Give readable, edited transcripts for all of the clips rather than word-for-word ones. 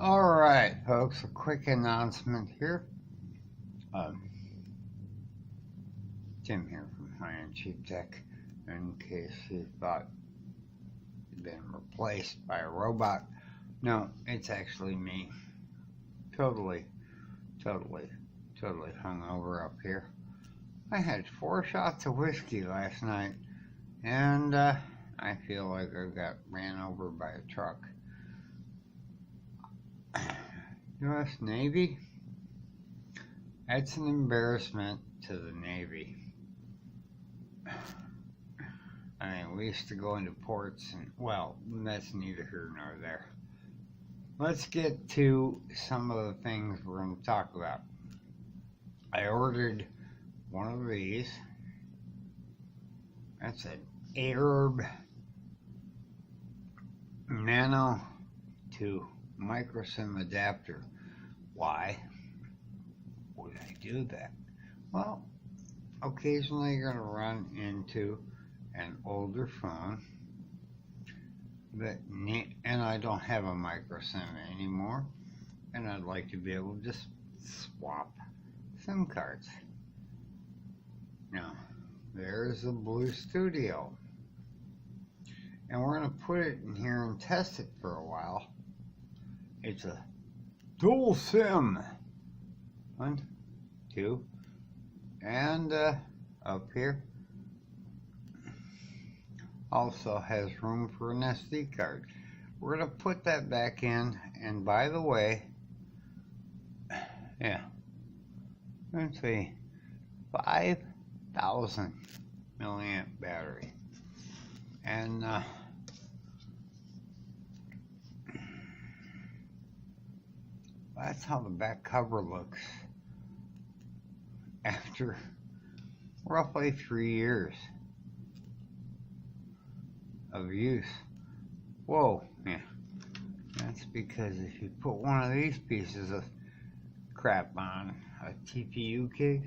Alright, folks, a quick announcement here. Tim here from High End Cheap Tech. In case you thought you'd been replaced by a robot. No, it's actually me. Totally hungover up here. I had 4 shots of whiskey last night, and I feel like I got ran over by a truck. U.S. Navy? That's an embarrassment to the Navy. I mean, we used to go into ports and, well, that's neither here nor there. Let's get to some of the things we're going to talk about. I ordered one of these. That's an Aerb Nano to micro SIM adapter. Why would I do that? Well, occasionally you're going to run into an older phone and I don't have a micro SIM anymore, and I'd like to be able to just swap SIM cards. Now, there's the Blue Studio, and we're going to put it in here and test it for a while. It's a dual SIM. 1, 2, and up here also has room for an SD card. We're going to put that back in, and by the way, let's see, 5,000 milliamp battery, and that's how the back cover looks after roughly 3 years of use. Whoa, yeah. That's because if you put one of these pieces of crap on a TPU case,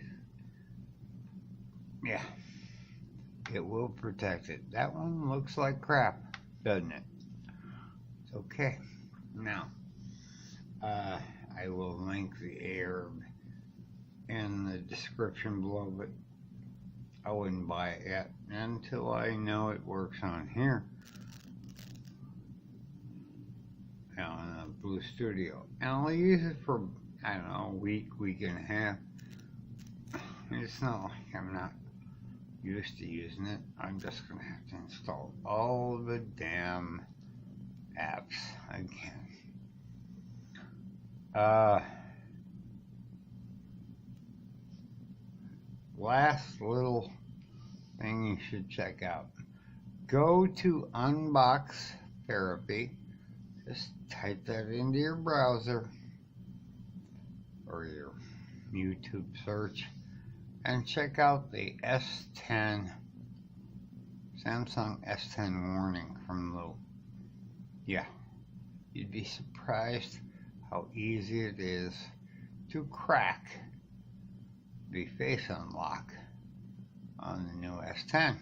yeah, it will protect it. That one looks like crap, doesn't it? It's okay. Now, I will link the Aerb in the description below, but I wouldn't buy it yet until I know it works on here. On the Blue Studio. And I'll use it for, I don't know, a week and a half. It's not like I'm not used to using it. I'm just going to have to install all the damn apps again. Last little thing you should check out. Go to Unbox Therapy. Just type that into your browser or your YouTube search and check out the S10, Samsung S10 warning from the, you'd be surprised how easy it is to crack the face unlock on the new S10.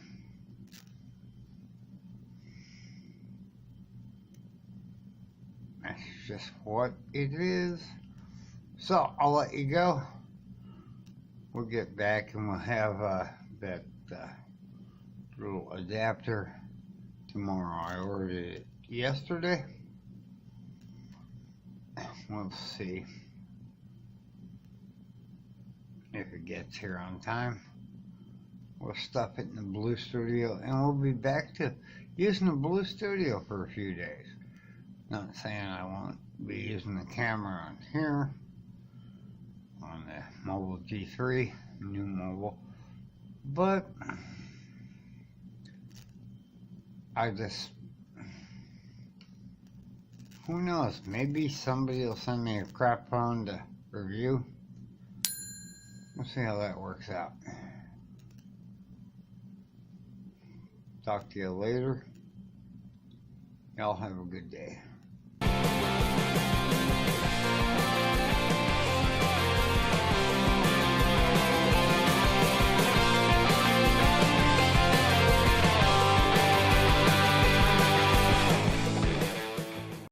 That's just what it is. So I'll let you go. We'll get back and we'll have that little adapter tomorrow. I ordered it yesterday. We'll see if it gets here on time. We'll stuff it in the Blue Studio, and we'll be back to using the Blue Studio for a few days. Not saying I won't be using the camera on here, on the Mobile G3, new mobile, but I just, who knows, maybe somebody will send me a crap phone to review. We'll see how that works out. Talk to you later. Y'all have a good day.